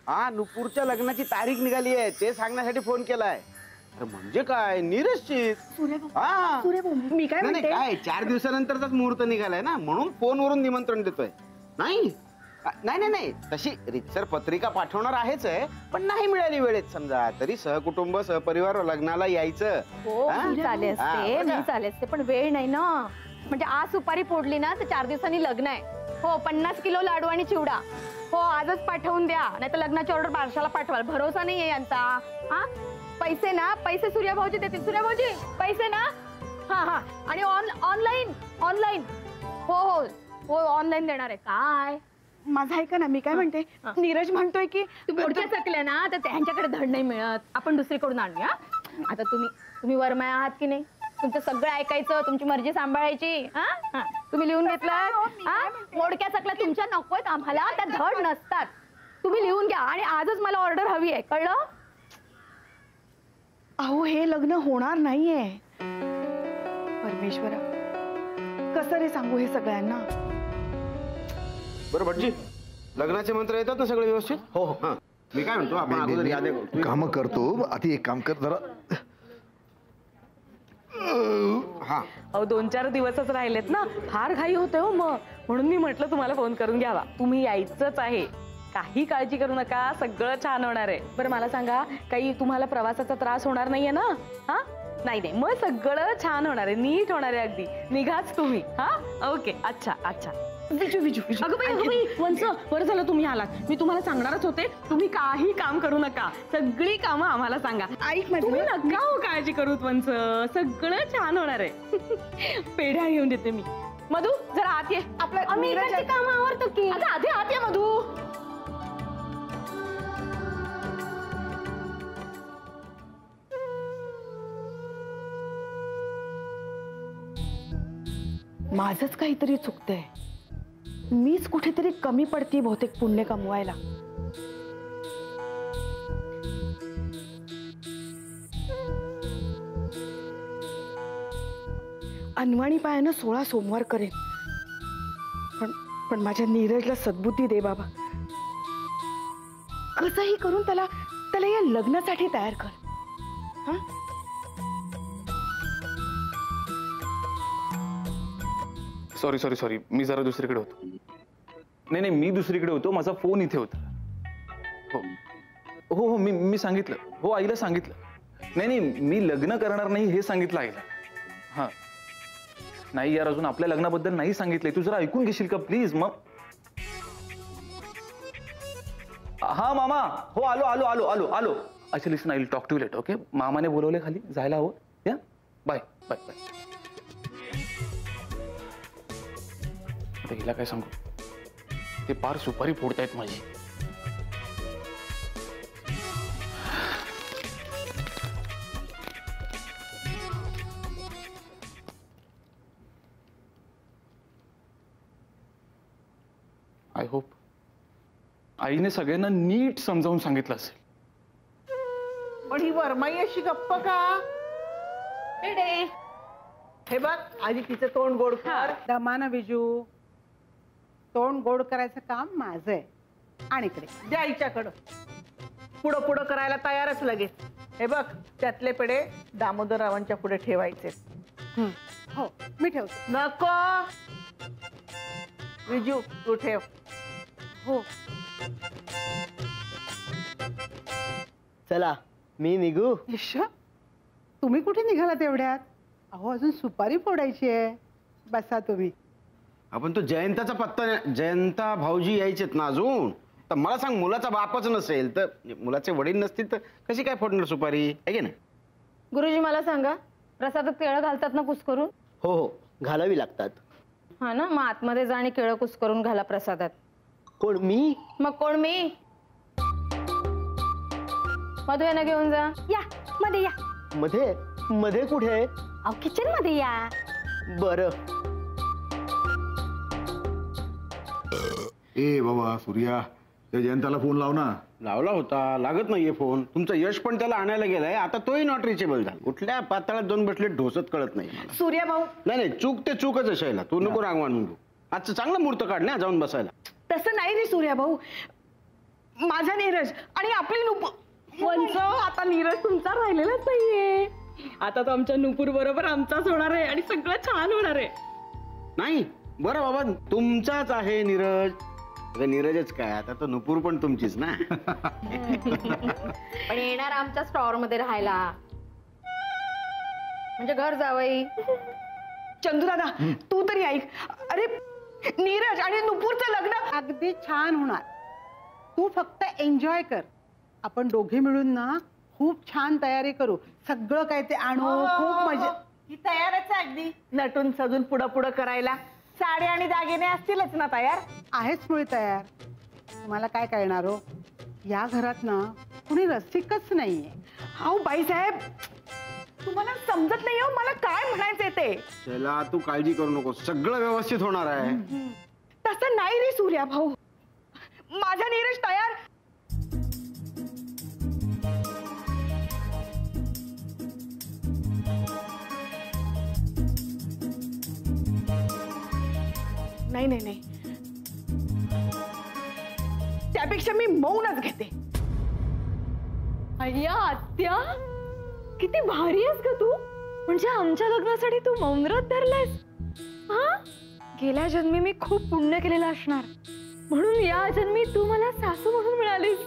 हा, नुपूरच्या लग्नाची तारीख निघाली आहे ते सांगण्यासाठी फोन केलाय. म्हणजे काय, निश्चित. हा, मी काय म्हणते, काय 4 दिवसानंतरचाच मुहूर्त निघालाय ना, म्हणून फोनवरून निमंत्रण देतोय. नाही नाही नाही नाही, तशी रितसर पत्रिका पाठवणार आहेच आहे, पण नाही मिळाली वेळेत समजा तरी सहकुटुंब सहपरिवार लग्नाला यायचं. चाले असते पण वेळ नाही ना. म्हणजे आज सुपारी फोडली ना तर 4 दिवसांनी लग्न आहे. हो, 50 किलो लाडू आणि चिवडा हो आजच पाठवून द्या, नाही तर लग्नाची ऑर्डर बारशाला पाठवाल. भरोसा नाही आहे यांचा. हा, पैसे ना, पैसे सूर्यभाऊजी देतील. सूर्यभाऊजी पैसे ना. हा हा, आणि ऑनलाईन ऑनलाईन हो हो हो ऑनलाईन देणार आहे. काय माझं ऐका ना, मी काय म्हणते, नीरज म्हणतोय की तू मोठ्या चकल्या ना तर त्यांच्याकडे धड नाही मिळत, आपण दुसरीकडून आणूया. आता तुम्ही वरमाया आहात की नाही, तुमचं सगळं ऐकायचं, तुमची मर्जी सांभाळायची. हा, तुम्ही लिहून घेतलं. मोडक्या चकल्या तुमच्या नकोत आम्हाला, त्या धड नसतात. तुम्ही लिहून घ्या आणि आजच मला ऑर्डर हवी आहे, कळलं? अहो, हे लग्न होणार नाहीये. परमेश्वरा, कसं रे सांगू हे सगळ्यांना? बरं भटजी, लग्नाचे मंत्र येतात ना सगळे व्यवस्थित? हो हो. मी काय म्हणतो, आपण अगोदर याद्या काम करतो. आधी एक काम कर जरा. हा, अहो 2-4 दिवसच राहिलेत ना, फार घाई होते हो मग, म्हणून मी म्हटलं तुम्हाला फोन करून घ्यावा. तुम्ही यायचंच आहे, काही काळजी करू नका, सगळं छान होणार आहे. बरं मला सांगा, काही तुम्हाला प्रवासाचा त्रास होणार नाहीये ना? हा, नाही नाही, मग सगळं छान होणार आहे, नीट होणार आहे अगदी. निघाच तुम्ही. हा, ओके. अच्छा अच्छा. विजू विजू विजू, अगं बाई वंच, बरं झालं तुम्ही आलात. मी तुम्हाला सांगणारच होते, तुम्ही काही काम करू नका, सगळी कामं आम्हाला सांगा. ऐक तुम्ही नका हो काळजी करूत वंच, सगळं छान होणार आहे. पेढ्या घेऊन देते मी. मधू जरा आत ये. आम्ही काम आवडतो की. आता आधी आत ये मधू. माझंच काहीतरी चुकतंय. मीच कुठेतरी कमी पडती बहुतेक पुण्य कमवायला. अनवाणी पायानं 16 सोमवार करेन, पण माझ्या नीरजला सद्बुद्धी दे बाबा. कसंही करून त्याला या लग्नासाठी तयार कर. हा, सॉरी सॉरी सॉरी, मी जरा दुसरीकडे होतो. नाही, मी दुसरीकडे होतो, माझा फोन इथे होता. हो हो हो, मी सांगितलं. हो, आईला सांगितलं. नाही, मी लग्न करणार नाही हे सांगितलं आईला. हा, नाही यार, अजून आपल्या लग्नाबद्दल नाही सांगितलंय. तू जरा ऐकून घेशील का प्लीज? मग हा मामा, हो आलो आलो आलो आलो आलो. अच्छा listen, I will talk to you later. Okay, मामाने बोलवले खाली, जायला हवं. या, बाय बाय बाय. हिला काय सांगू, ते पार सुपारी फोडतायत माझी. आय होप आईने सगळ्यांना नीट समजावून सांगितलं असेल. पण ही वरमाई अशी गप्प का? हे बघ, आधी तिचं तोंड गोड कर. दमाना विजू, तोंड गोड करायचं काम माझं आहे. आणि इकडे द्या आईच्याकडं. पुढं पुढं करायला तयारच लगेच. हे बघ, त्यातले पेढे दामोदररावांच्या पुढे ठेवायचे. हो, मी ठेवतो. नको विजू, तू ठेव. हो, चला मी निघू. तुम्ही कुठे निघालात एवढ्यात? अहो, अजून सुपारी फोडायची आहे. बसा तुम्ही. आपण तो जयंताचा पत्ता, जयंता भाऊजी यायचेत ना अजून. तर मला सांग, मुलाचा बापच नसेल तर, मुलाचे वडील नसतील तर कशी काय फोडणार सुपारी, आहे ना? गुरुजी मला सांगा, प्रसादात केळं घालतात ना कुस्करून? हो हो, घालावी लागतात. हा ना, मग आतमध्ये जा आणि केळं कुस्करून घाला प्रसादात. कोण, मी? मग कोण, मी? मधू यांना घेऊन जा. या मध्ये या. मध्ये? मध्ये कुठे? अहो, किचन मध्ये या. बरं. ए बाबा सूर्या, त्या जयंताला फोन लाव ना. लावला होता, लागत नाहीये फोन. तुमचा यश पण त्याला आणायला गेलाय, आता तोही नॉट रिचेबल झाला. कुठल्या पाताळात जाऊन बसले ढोसत कळत नाही. सूर्या भाऊ, नाही, चूक ते चूकच असायला. तू नको राग मानून घेऊ. आजचं चांगलं मुहूर्त काढ ना जाऊन बसायला. तसं नाही रे सूर्या भाऊ. माझा नीरज आणि आपली नुपूर. आता नीरज तुमचा राहिलेलाच नाहीये. आता तो आमच्या नुपूर बरोबर आमचाच होणार आहे आणि सगळं छान होणार आहे. नाही बरं बाबा, तुमचाच आहे नीरज. अगं नीरजच काय, आता तर नुपूर पण तुमचीच ना. पण येणार आमच्या स्टॉर मध्ये राहायला, म्हणजे घर जावई. चंदू दादा तू तरी ऐक. अरे नीरज आणि नुपूरचं लग्न अगदी छान होणार. तू फक्त एन्जॉय कर. आपण दोघे मिळून ना खूप छान तयारी करू. सगळं काय ते आणू. खूप मजा. ही तयारच आहे अगदी नटून सजून पुढं पुढं करायला. साडी आणि दागिने असतीलच ना तयार. आहेच मुळे तयार. तुम्हाला काय कळणार हो, या घरात ना कुणी रसिकच नाहीये. हाऊ बाईसाहेब, तुम्हाला समजत नाही हो मला काय म्हणायचंय ते. चला तू काळजी करू नको, सगळं व्यवस्थित होणार आहे. तसं नाही रे सूर्या भाऊ, माझा नीरज तयार. नाही नाही नाही, त्यापेक्षा मी मौनच घेते. अय्या आत्या, किती भारी आहेस ग तू. म्हणजे आमच्या लग्नासाठी तू मौनव्रत धरलायस. हा, गेल्या जन्मी मी खूप पुण्य केलेलं असणार, म्हणून या जन्मी तू मला सासू म्हणून मिळालीस.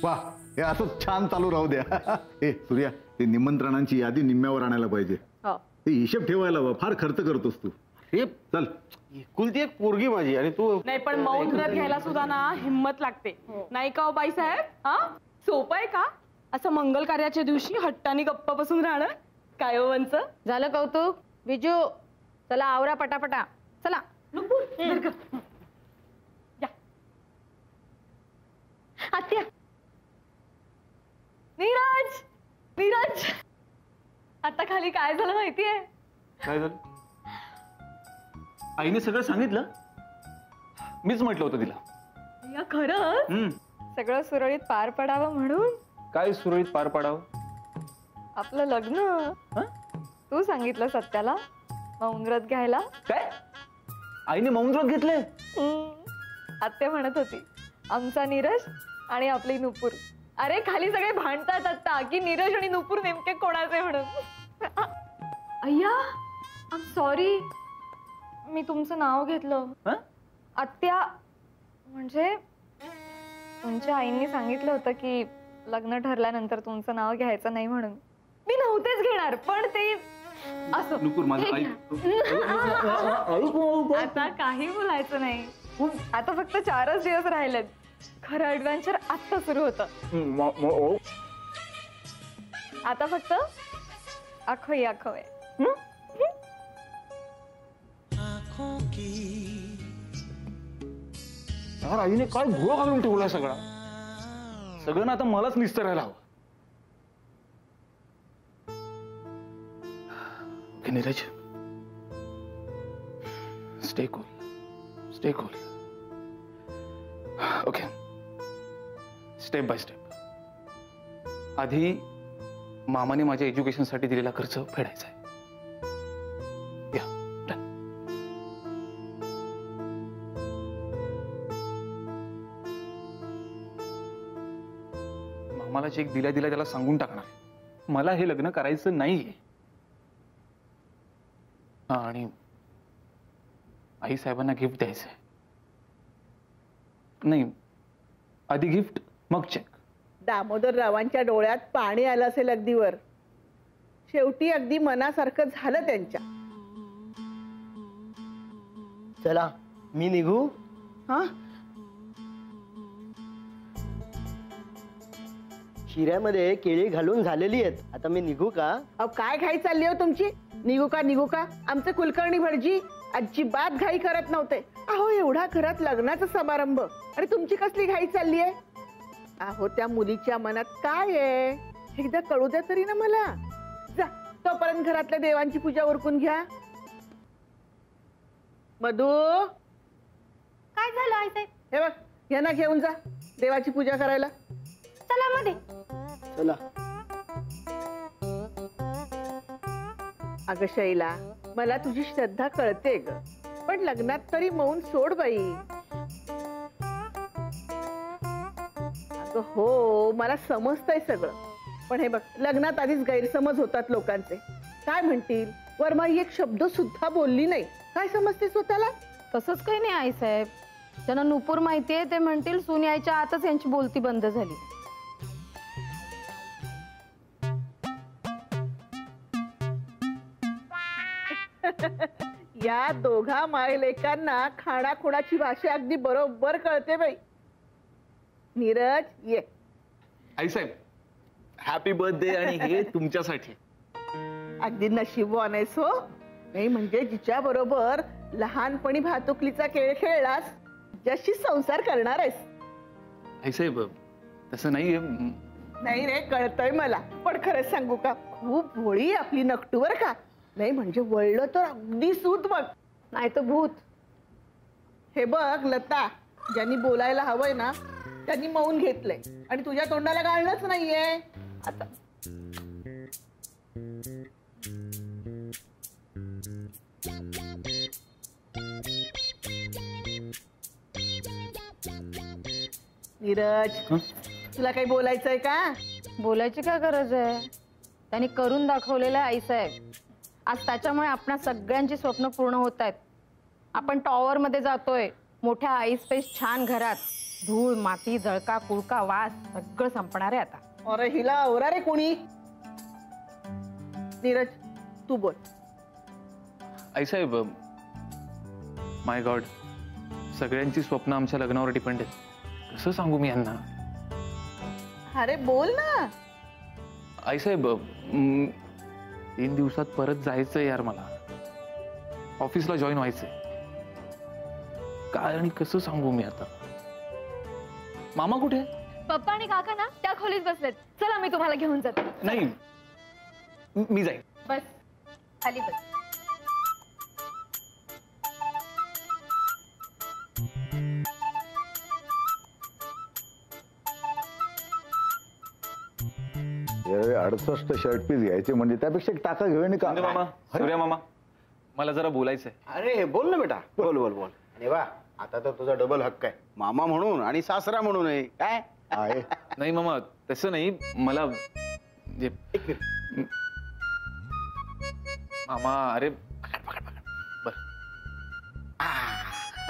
वा, हे असंच छान चालू राहू द्या. ए सूर्या, ते निमंत्रणांची यादी निम्म्यावर आणायला पाहिजे. ते हिशेब ठेवायला हवा. फार खर्च करतोस तू. हे चल. एकुलती एक पोरगी माझी आणि तू. नाही पण मौन व्रत घ्यायला सुद्धा ना हिम्मत लागते, नाही का हो बाईसाहेब? हा, सोपं आहे का असं मंगल कार्याच्या दिवशी हट्टाने गप्पा बसून राहणं? काय हो वंच? झालं कौतुक? विजू चला आवरा पटापटा. चला आत्या. नीरज, नीरज, आता खाली काय झालं माहितीये? काय झालं? आईने सगळं सांगितलं. मीच म्हटलं होतं तिला. या खरंच हम्म. सगळं सुरळीत पार पडावं म्हणून. काय सुरळीत पार पाडावं? आपलं लग्न. हं? तू सांगितलं सत्याला मौनव्रत घ्यायला. काय? आईने मौनव्रत घेतलंय? आत्या म्हणत होती आमचा नीरज आणि आपली नुपूर. अरे खाली सगळे भांडतात आता की नीरज आणि नुपूर नेमके कोणाचे म्हणून. अय्या, आय एम सॉरी, मी तुमचं नाव घेतलं. हं? आत्या, म्हणजे तुमच्या आईंनी सांगितलं होतं की लग्न ठरल्यानंतर तुमचं नाव घ्यायचं नाही म्हणून. मी नव्हतेच घेणार, पण ते असं. नुपूर माझं आई. आता काही बोलायचं नाही. आता फक्त 4च दिवस राहिलेत. खरं ऍडव्हेंचर आत्ता सुरू होतं. आता फक्त आखोई आखोय. यार, आईने काय घोळ घालून ठेवला सगळा. सगळं ना आता मलाच निस्तरायला हवं. Okay Neeraj, stay cool, stay cool. Okay, step by step. आधी मामाने माझ्या एज्युकेशनसाठी दिलेला खर्च फेडायचा आहे. या, डन. मामाला चेक दिल्या दिल्या त्याला सांगून टाकणार आहे, मला हे लग्न करायचं नाहीये. आणि आई साहेबांना गिफ्ट द्यायचंय. नाही, आधी गिफ्ट मग चेक. दामोदररावांच्या डोळ्यात पाणी आलं असेल अगदीवर. शेवटी अगदी मनासारखं झालं त्यांच्या. चला मी निघू. हा, शिऱ्यामध्ये केळी घालून झालेली आहेत. आता मी निघू का? अहो काय घाई चालली हो तुमची? निघू का निघू का? आमचे कुलकर्णी भटजी अजिबात घाई करत नव्हते. अहो एवढा घरात लग्नाचा समारंभ आणि तुमची कसली घाई चालली आहे? अहो त्या मुलीच्या मनात काय आहे एकदा कळू द्या तरी ना मला. जा तोपर्यंत घरातल्या देवांची पूजा उरकून घ्या. मधू, काय झालं आई साहेब? हे बघ, यांना घेऊन जा देवाची पूजा करायला. चला मध्ये. चला. अगं शैला, मला तुझी श्रद्धा कळते ग, पण लग्नात तरी मौन सोड बाई. अगं हो, मला समजतंय सगळं, पण हे बघ, लग्नात आधीच गैरसमज होतात लोकांचे. काय म्हणतील? वर्मा ही एक शब्द सुद्धा बोलली नाही. काय समजते स्वतःला? तसंच काही नाही आईसाहेब. ज्यांना नुपूर माहितीये ते म्हणतील सून यायच्या आतच यांची बोलती बंद झाली. या दोघा मायलेकांना खाणाखुणाची भाषा अगदी बरोबर कळते बाई. नीरज ये. आईसाहेब हॅपी बर्थडे आणि हे तुमच्यासाठी. अगदी नशीबवान आहेस हो. नाही म्हणजे जिच्या बरोबर लहानपणी भातुकलीचा खेळ खेळलास, ज्याशी संसार करणार आहेस. आईसाहेब तसं नाहीये. नाही रे, कळतंय मला, पण खरंच सांगू का, खूप भोळी आपली नकटू बर का. नाही म्हणजे वळलं तर अगदी सूत बघ, नाही तर भूत. हे बघ लता, ज्यांनी बोलायला हवंय ना त्यांनी मौन घेतलंय आणि तुझ्या तोंडाला गाळणंच नाहीये. आता नीरज, तुला काही बोलायचंय का? बोलायची काय गरज आहे? त्यांनी करून दाखवलेलं आहे आईसाहेब. आज त्याच्यामुळे आपल्या सगळ्यांची स्वप्न पूर्ण होत आहेत. आपण टॉवर मध्ये जातोय, मोठ्या आईस्पेस छान घरात. धूळ माती जळका कुळका वास सगळं संपणार आहे आता. अरे हिला आवरा रे कोणी. नीरज तू बोल. आईसाहेब माय गॉड, सगळ्यांची स्वप्न आमच्या लग्नावर डिपेंड आहेत. कसं सांगू मी यांना? अरे बोल ना. आईसाहेब 3 दिवसात परत जायचंय यार मला. ऑफिसला जॉईन व्हायचंय. काय आणि कसं सांगू मी आता? मामा कुठे? पप्पा आणि काका ना त्या खोलीत बसलेत. चला मी तुम्हाला घेऊन जाते. नाही मी जाईन. बस खाली बस. यावेळी 68 शर्ट पीस घ्यायचे म्हणजे त्यापेक्षा एक टाका घेऊन का? मामा, सूर्या मामा, मला जरा बोलायचंय. अरे बोल ना बेटा, बोल बोल बोल. अरे वा, आता तर तुझा डबल हक्क आहे, मामा म्हणून आणि सासरा म्हणून. आहे काय आहे? नाही मामा तसं नाही. मला मामा अरे बर.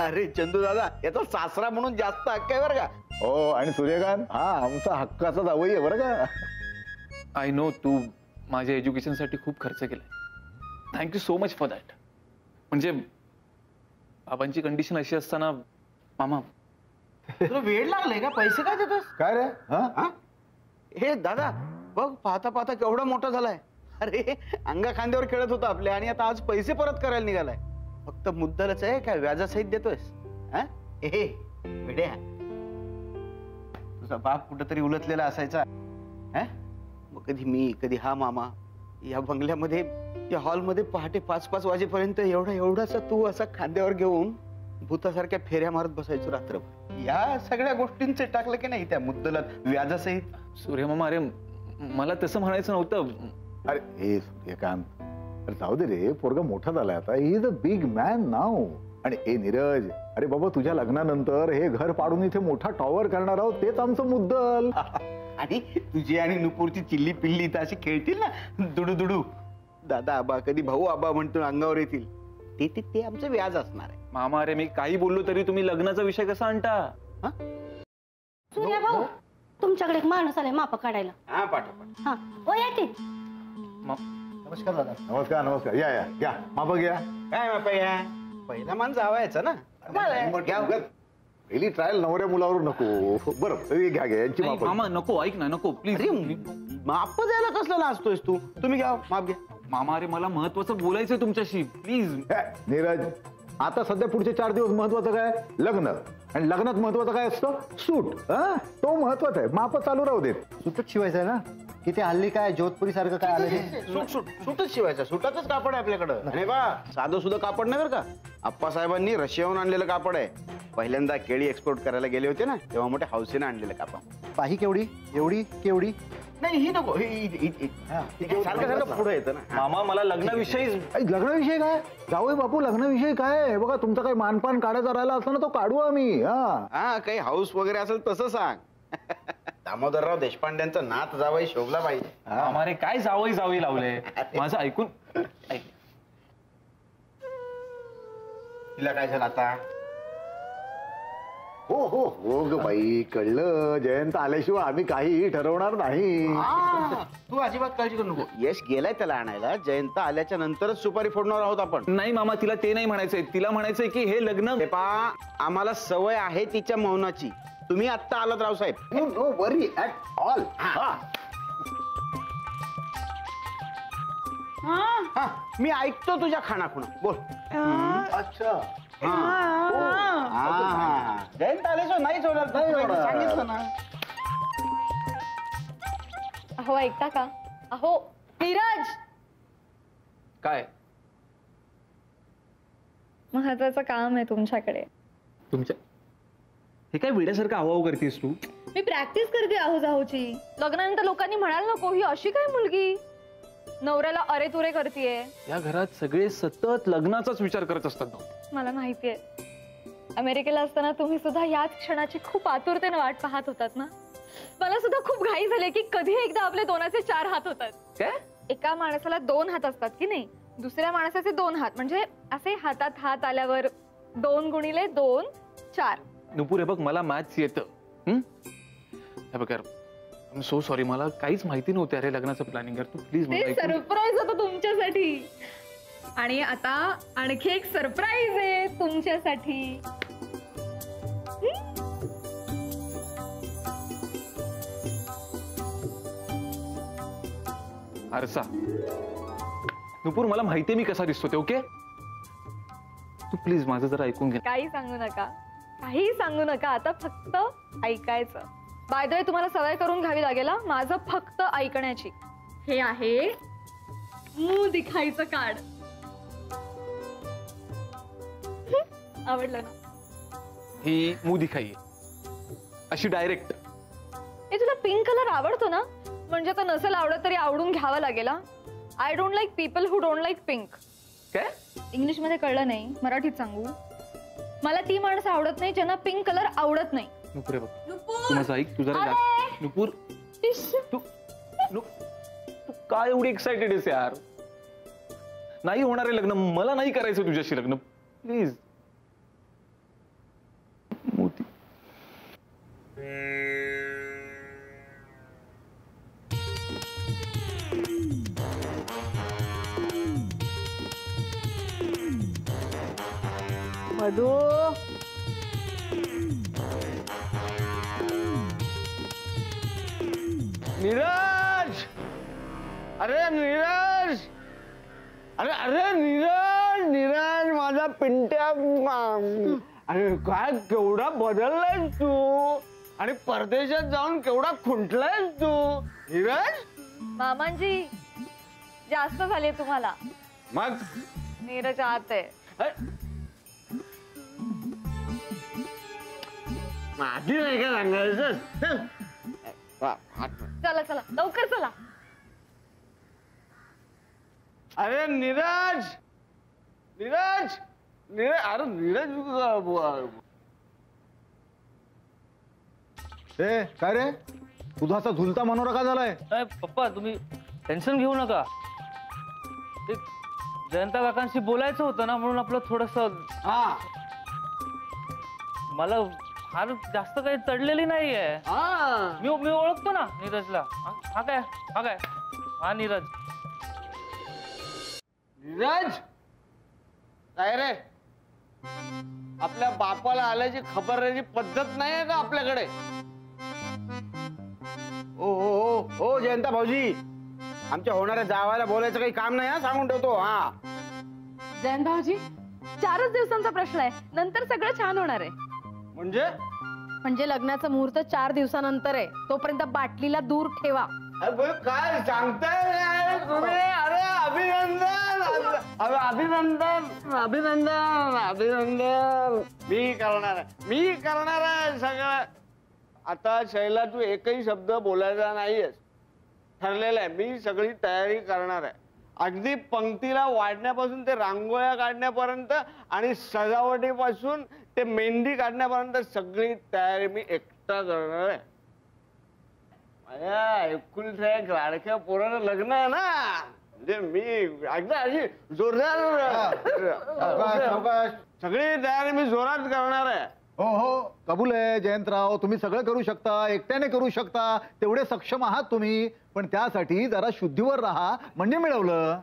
अरे चंदू दादा, याचा सासरा म्हणून जास्त हक्क आहे बरं का. हो, आणि सूर्यकांत हा आमचा हक्काचा जावई आहे बरं का. आय नो तू माझ्या एज्युकेशनसाठी खूप खर्च केलाय. Thank you so much for that. म्हणजे बाबांची कंडिशन अशी असताना मामा. तुला वेळ लागलाय का? पैसे काय देतोस? काय रे? हा? हे दादा बघ, पाहता पाहता केवढा मोठा झालाय. अरे अंगा खांद्यावर खेळत होता आपल्या, आणि आता आज पैसे परत करायला निघालाय. फक्त मुद्दलच आहे काय व्याजासहित देतोयस? हे बेड्या, तुझा बाप कुठंतरी उलटलेला असायचा. मग कधी मी कधी हा मामा या बंगल्यामध्ये या हॉलमध्ये पहाटे 5-5 वाजेपर्यंत एवढासा तू असा खांद्यावर घेऊन भूतासारख्या फेऱ्या मारत बसायचो रात्रभर. या सगळ्या गोष्टींचे टाकलं की नाही त्या मुद्दलात व्याजासहित? सूर्य मामा अरे मला तसं म्हणायचं नव्हतं. अरे हे सूर्यकांत, अरे जाऊ दे रे, पोरगा मोठा झालाय आता. He is a big man now. आणि ए नीरज, अरे बाबा तुझ्या लग्नानंतर हे घर पाडून इथे मोठा टॉवर करणार आहोत, तेच आमचं मुद्दल. आणि तुझी आणि नुपूरची चिल्ली पिल्ली इथं अशी खेळतील ना दुडू दुडू, दादा आबा कधी भाऊ आबा म्हणतो अंगावर येतील, ते ते ते आमचं व्याज असणार आहे. मामा अरे मी काही बोललो तरी तुम्ही लग्नाचा विषय कसा आणता? सूर्या भाऊ, तुमच्याकडे एक माणूस आलाय माप काढायला. हा पाठव. हा ओ येते. नमस्कार दादा. नमस्कार नमस्कार. या या घ्या माप घ्या. काय बापा या पहिला मान जावायचा ना. पहिली ट्रायल नवऱ्या मुलावर नको. बरं घ्या घ्या यांची माप. मामा नको, ऐक ना, नको प्लीज. माप द्यायला कसला लाजतोयस तू? तुम्ही घ्या माप घ्या. मामा अरे मला महत्वाचं बोलायचंय तुमच्याशी, प्लीज. नीरज, आता सध्या पुढचे 4 दिवस महत्वाचं काय? लग्न. आणि लग्नात महत्वाचं काय असतं? सूट. तो महत्वाचा आहे. माप चालू राहू देत. सुटच शिवायचं आहे ना, की ते हल्ली काय जोधपुरी सारखं काय आलं ते? सूट सूट सूटच शिवायचा. सुटाचंच कापड आहे आपल्याकडं. अरे बा, साधं सुद्धा कापड नाही बरं का. आप्पासाहेबांनी रशियाहून आणलेलं कापड आहे. पहिल्यांदा केळी एक्सपोर्ट करायला गेले होते ना, तेव्हा मोठ्या हौसेनं आणलेलं कापड. पाही केवढी, एवढी केवढी? नाही ही नको, सारखं सारखं पुढे येतं ना. मामा मला लग्नाविषयी. लग्नाविषयी काय जावई बापू? लग्नाविषयी काय? बघा तुमचा काही मानपान काढायचा राहिला असला ना तो काढू आम्ही. हा काही हाऊस वगैरे असेल तसं सांग. दामोदरराव देशपांड्यांचं नात जावई शोभला पाहिजे. आम्हाला काय जावई जावई लावलंय माझं ऐकून. ऐक तिला काय झालं आता? हो हो हो ग बाई, कळलं. जयंत आल्याशिवाय आम्ही काहीही ठरवणार नाही. तू अजिबात काळजी करू नको. यश गेलाय त्याला आणायला. जयंत आल्याच्या नंतरच सुपारी फोडणार आहोत आपण. नाही मामा, तिला ते नाही म्हणायचंय. तिला म्हणायचंय की हे लग्न. आम्हाला सवय आहे तिच्या मौनाची. तुम्ही आत्ता आलात Raosaheb. No worry at all. मी ऐकतो तुझ्या खाणाखुणा. बोल. अच्छा. जयंत आल्याशिवाय नाहीच होणार. सांगितलं ना. अहो ऐकता का? अहो नीरज, काय महत्वाचं काम आहे तुमच्याकडे. तुमच्या हे काय वेड्यासारखं आवाव करतेस तू? मी प्रॅक्टिस करते आहो जाहोची. लग्नानंतर लोकांनी म्हणाल नको ही अशी काय मुलगी नवऱ्याला अरे तुरे करतीये. या घरात सगळे सतत लग्नाचाच विचार करत असतात ना. मला माहितीये. अमेरिकेला असताना तुम्ही सुद्धा याच क्षणाची खूप आतुरतेने वाट पाहत होतात ना. मला सुद्धा खूप घाई झाली की कधी एकदा आपले दोनाचे 4 हात होतात. काय? एका माणसाला 2 हात असतात की नाही, दुसऱ्या माणसाचे 2 हात. म्हणजे असे हातात हात आल्यावर 2 गुणिले 2 4. नुपूर, हे बघ मला मॅथ्स येतं. हे बघ यार, सो सॉरी, मला काहीच माहिती नव्हतं अरे लग्नाचं प्लॅनिंग. तू प्लीज ते सरप्राईज होतं तुमच्यासाठी. आणि आता आणखी एक सरप्राईज आहे तुमच्यासाठी. आरसा. नुपूर, मला माहितीये मी कसा दिसतो ते. ओके, तू प्लीज माझं जरा ऐकून घे. काही सांगू नका, काही सांगू नका. आता फक्त ऐकायचं. बाय द वे, तुम्हाला सवय करून घ्यावी लागेल माझं फक्त ऐकण्याची. हे आहे मुंह दिखायचं कार्ड. आवडलं ना? ही मुंह दिखाई अशी डायरेक्ट. हे तुला पिंक कलर आवडतो ना? म्हणजे तर नसेल आवडत तरी आवडून घ्यावं लागेल. I don't like people who don't like pink. काय? इंग्लिश मध्ये कळलं नाही, मराठीत सांगू. मला ती माणसं आवडत नाही ज्यांना पिंक कलर आवडत नाही. नुपूर, बघ तू माझं ऐक. तू जरा नुपूर, तू काय एवढी एक्साइटेड आहेस यार? नाही होणार आहे लग्न. मला नाही करायचं तुझ्याशी लग्न. प्लीज. मोती. मधू, नीरज, अरे नीरज, अरे अरे नीरज, नीरज माझा पिंट्या. अरे काय केवढा बदललाय तू. आणि परदेशात जाऊन केवढा खुंटलायस तू नीरज. मामांजी जास्त झाले तुम्हाला. मग नीरज आत आहे. माझी नाही का सांगायचं. चला चला लवकर चला. अरे नीरज, नीरज, नीरज, अरे नीरज. काय रे, तुझा असा झुलता मनोरा का झालाय? पप्पा तुम्ही टेन्शन घेऊ नका. ते जयंता काकांशी बोलायचं होतं ना, म्हणून आपलं थोडस. मला फार जास्त काही चढलेली नाहीये. मी ओळखतो ना नीरजला. हा काय हा नीरज. नीरज काय रे, आपल्या बापाला आल्याची खबरची पद्धत नाही का आपल्याकडे? ओ हो हो जयंता भाऊजी, आमच्या होणाऱ्या जावायला बोलायचं काही काम नाही. सांगून ठेवतो. जयंत भाऊजी, 4च दिवसांचा प्रश्न आहे, नंतर सगळं छान होणार आहे. म्हणजे लग्नाचं मुहूर्त 4 दिवसानंतर आहे. तोपर्यंत बाटलीला दूर ठेवा. काय सांगताय तुम्ही? अरे अभिनंदन, अभिनंदन, अभिनंदन, अभिनंदन. मी करणार आहे सगळं. आता शैला तू एकही शब्द बोलायचा नाहीयेस. ठरलेलं आहे. मी सगळी तयारी करणार आहे. अगदी पंक्तीला वाढण्यापासून ते रांगोळ्या काढण्यापर्यंत आणि सजावटीपासून ते मेहंदी काढण्यापर्यंत सगळी तयारी मी एकटा करणार आहे. माझ्या एकुलत्या एक लाडक्या पोरानं लग्न आहे ना, म्हणजे मी एकदा अशी जोरदार सगळी तयारी मी जोरात करणार आहे. हो हो कबूल आहे जयंतराव, तुम्ही सगळं करू शकता, एकट्याने करू शकता, तेवढे सक्षम आहात तुम्ही. पण त्यासाठी जरा शुद्धीवर राहा, म्हणजे मिळवलं.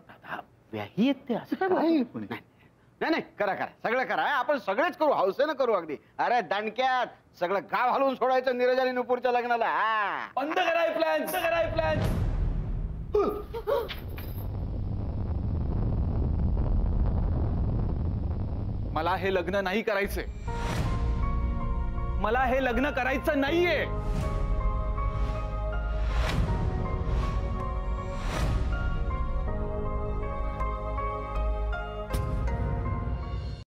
व्याही येत ते असं काय पण नाही नाही, करा करा, सगळं करा, आपण सगळेच करू, हौसेनं करू अगदी. अरे दणक्यात सगळं गाव हलवून सोडायचं नीरज आणि नुपूरच्या लग्नाला. हा बंद कराय प्लॅन, बंद कराय प्लॅन. मला हे लग्न नाही करायचंय, मला हे लग्न करायचं नाहीये.